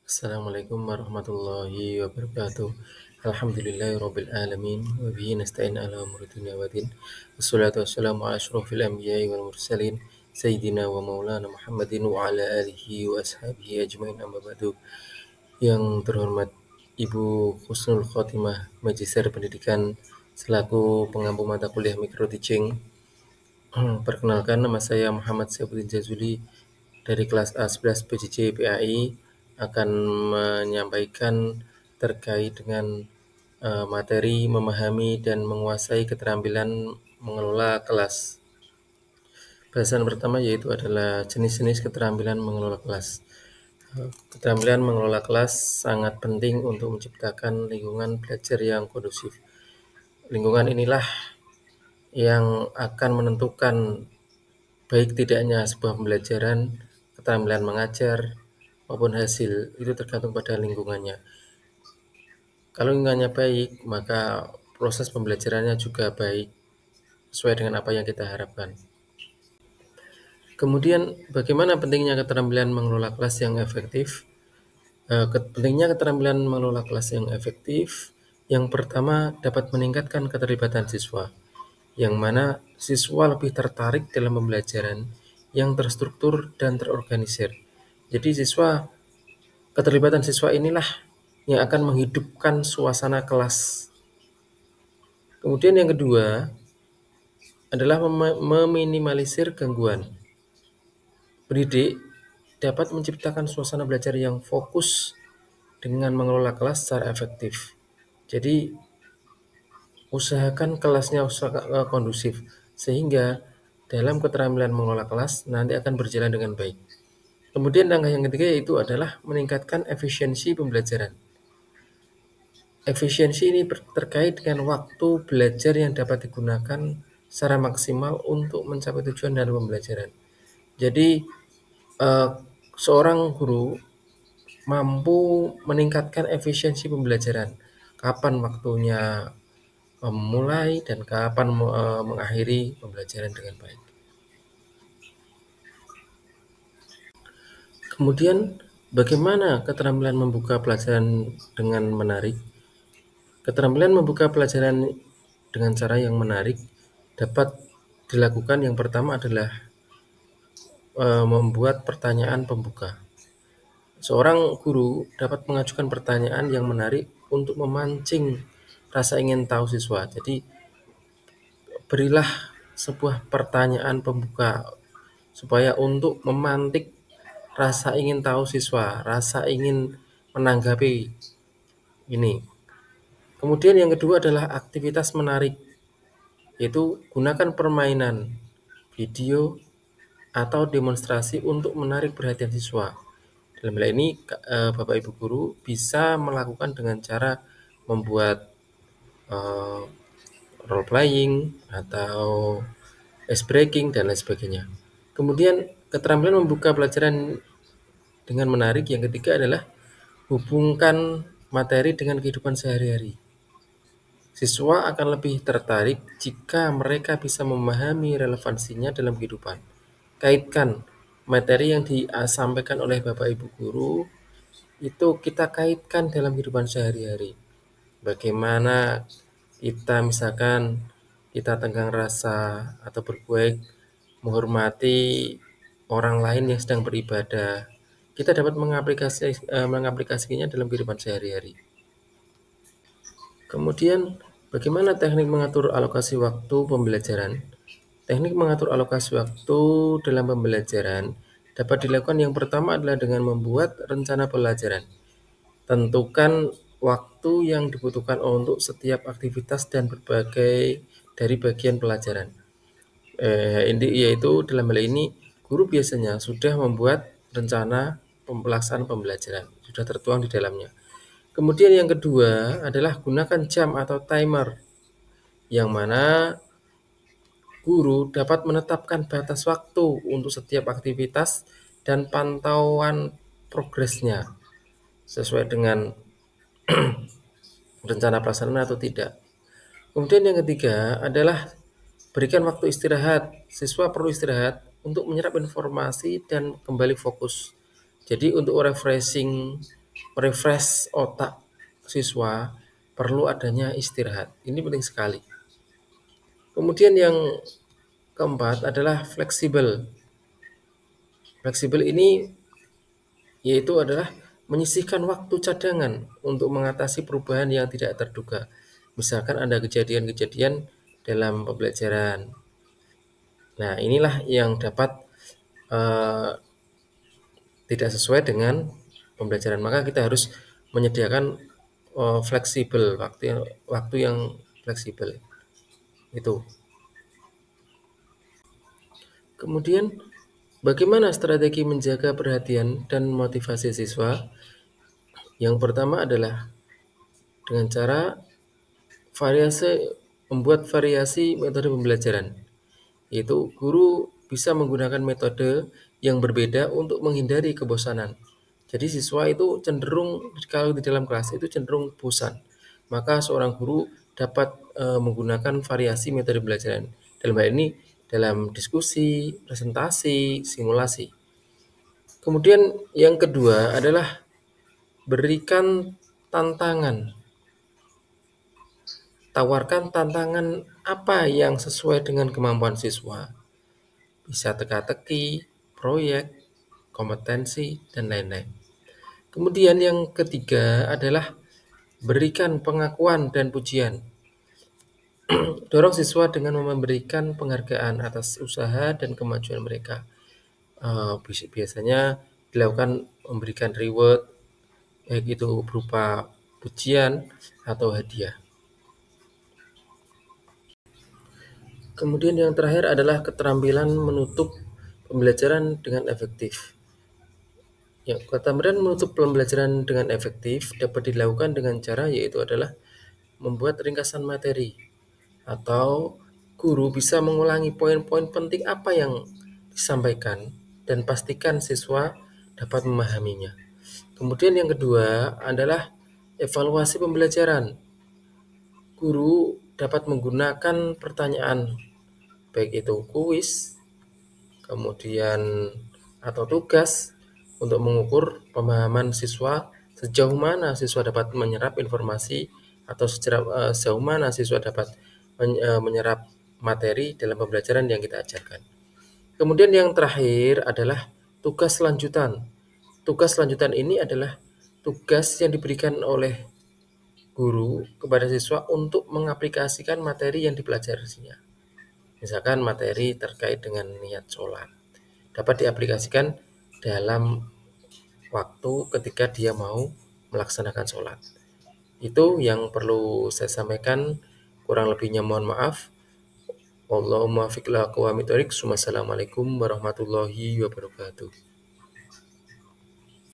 Assalamualaikum warahmatullahi wabarakatuh. Alhamdulillahirabbil alamin wa bihi nasta'in ala umuri dunya waddin. Wassalatu wassalamu ala asyrofil anbiya'i wal mursalin sayyidina wa maulana Muhammadin wa ala alihi wa ashabihi ajmain amma ba'du. Yang terhormat Ibu Husnul Khotimah Magister Pendidikan selaku pengampu mata kuliah Micro Teaching. Perkenalkan, nama saya Muhammad Syafuddin Jazuli dari kelas A11 PJJ PAI akan menyampaikan terkait dengan materi memahami dan menguasai keterampilan mengelola kelas. Bahasan pertama yaitu adalah jenis-jenis keterampilan mengelola kelas. Keterampilan mengelola kelas sangat penting untuk menciptakan lingkungan belajar yang kondusif. Lingkungan inilah yang akan menentukan baik tidaknya sebuah pembelajaran, keterampilan mengajar, maupun hasil. Itu tergantung pada lingkungannya. Kalau lingkungannya baik, maka proses pembelajarannya juga baik, sesuai dengan apa yang kita harapkan. Kemudian, bagaimana pentingnya keterampilan mengelola kelas yang efektif? Pentingnya keterampilan mengelola kelas yang efektif, yang pertama dapat meningkatkan keterlibatan siswa, yang mana siswa lebih tertarik dalam pembelajaran yang terstruktur dan terorganisir. Jadi keterlibatan siswa inilah yang akan menghidupkan suasana kelas. Kemudian yang kedua adalah meminimalisir gangguan. Pendidik dapat menciptakan suasana belajar yang fokus dengan mengelola kelas secara efektif. Jadi usahakan kelasnya kondusif, sehingga dalam keterampilan mengelola kelas nanti akan berjalan dengan baik. Kemudian langkah yang ketiga yaitu adalah meningkatkan efisiensi pembelajaran. Efisiensi ini terkait dengan waktu belajar yang dapat digunakan secara maksimal untuk mencapai tujuan dalam pembelajaran. Jadi seorang guru mampu meningkatkan efisiensi pembelajaran. Kapan waktunya memulai dan kapan mengakhiri pembelajaran dengan baik. Kemudian, bagaimana keterampilan membuka pelajaran dengan menarik? Keterampilan membuka pelajaran dengan cara yang menarik dapat dilakukan. Yang pertama adalah membuat pertanyaan pembuka. Seorang guru dapat mengajukan pertanyaan yang menarik untuk memancing rasa ingin tahu siswa. Jadi, berilah sebuah pertanyaan pembuka supaya untuk memantik rasa ingin tahu siswa, rasa ingin menanggapi ini. Kemudian yang kedua adalah aktivitas menarik, yaitu gunakan permainan, video, atau demonstrasi untuk menarik perhatian siswa. Dalam hal ini, Bapak Ibu Guru bisa melakukan dengan cara membuat role playing atau ice breaking dan lain sebagainya. Kemudian keterampilan membuka pelajaran dengan menarik yang ketiga adalah hubungkan materi dengan kehidupan sehari-hari. Siswa akan lebih tertarik jika mereka bisa memahami relevansinya dalam kehidupan. Kaitkan materi yang disampaikan oleh Bapak Ibu Guru, itu kita kaitkan dalam kehidupan sehari-hari. Bagaimana kita misalkan kita tenggang rasa atau berbuat menghormati orang lain yang sedang beribadah, kita dapat mengaplikasikannya dalam kehidupan sehari-hari. Kemudian, bagaimana teknik mengatur alokasi waktu pembelajaran? Teknik mengatur alokasi waktu dalam pembelajaran dapat dilakukan. Yang pertama adalah dengan membuat rencana pelajaran. Tentukan waktu yang dibutuhkan untuk setiap aktivitas dan berbagai dari bagian pelajaran. Yaitu dalam hal ini guru biasanya sudah membuat rencana pelaksanaan pembelajaran, sudah tertuang di dalamnya. Kemudian yang kedua adalah gunakan jam atau timer, yang mana guru dapat menetapkan batas waktu untuk setiap aktivitas dan pantauan progresnya sesuai dengan rencana pelaksanaan atau tidak. Kemudian yang ketiga adalah berikan waktu istirahat. Siswa perlu istirahat untuk menyerap informasi dan kembali fokus. Jadi untuk refreshing merefresh otak siswa, perlu adanya istirahat. Ini penting sekali. Kemudian yang keempat adalah fleksibel. Fleksibel ini yaitu adalah menyisihkan waktu cadangan untuk mengatasi perubahan yang tidak terduga. Misalkan ada kejadian-kejadian dalam pembelajaran. Nah, inilah yang dapat eh, tidak sesuai dengan pembelajaran. Maka kita harus menyediakan fleksibel, waktu yang fleksibel. Itu. Kemudian bagaimana strategi menjaga perhatian dan motivasi siswa? Yang pertama adalah dengan cara membuat variasi metode pembelajaran, yaitu guru bisa menggunakan metode yang berbeda untuk menghindari kebosanan. Jadi siswa itu cenderung kalau di dalam kelas itu cenderung bosan. Maka seorang guru dapat menggunakan variasi metode pembelajaran. Dalam hal ini dalam diskusi, presentasi, simulasi. Kemudian yang kedua adalah berikan tantangan. Tawarkan tantangan apa yang sesuai dengan kemampuan siswa. Bisa teka-teki, proyek, kompetensi, dan lain-lain. Kemudian yang ketiga adalah berikan pengakuan dan pujian. Dorong siswa dengan memberikan penghargaan atas usaha dan kemajuan mereka. Biasanya dilakukan memberikan reward, baik itu berupa pujian atau hadiah. Kemudian yang terakhir adalah keterampilan menutup pembelajaran dengan efektif. Ya, keterampilan menutup pembelajaran dengan efektif dapat dilakukan dengan cara yaitu adalah membuat ringkasan materi atau guru bisa mengulangi poin-poin penting apa yang disampaikan dan pastikan siswa dapat memahaminya. Kemudian yang kedua adalah evaluasi pembelajaran. Guru dapat menggunakan pertanyaan baik itu kuis, kemudian atau tugas untuk mengukur pemahaman siswa sejauh mana siswa dapat menyerap informasi atau sejauh mana siswa dapat menyerap materi dalam pembelajaran yang kita ajarkan. Kemudian yang terakhir adalah tugas lanjutan. Tugas lanjutan ini adalah tugas yang diberikan oleh guru kepada siswa untuk mengaplikasikan materi yang dipelajarinya. Misalkan materi terkait dengan niat sholat dapat diaplikasikan dalam waktu ketika dia mau melaksanakan sholat. Itu yang perlu saya sampaikan, kurang lebihnya mohon maaf. Wallahumma fiqh. Wassalamualaikum warahmatullahi wabarakatuh.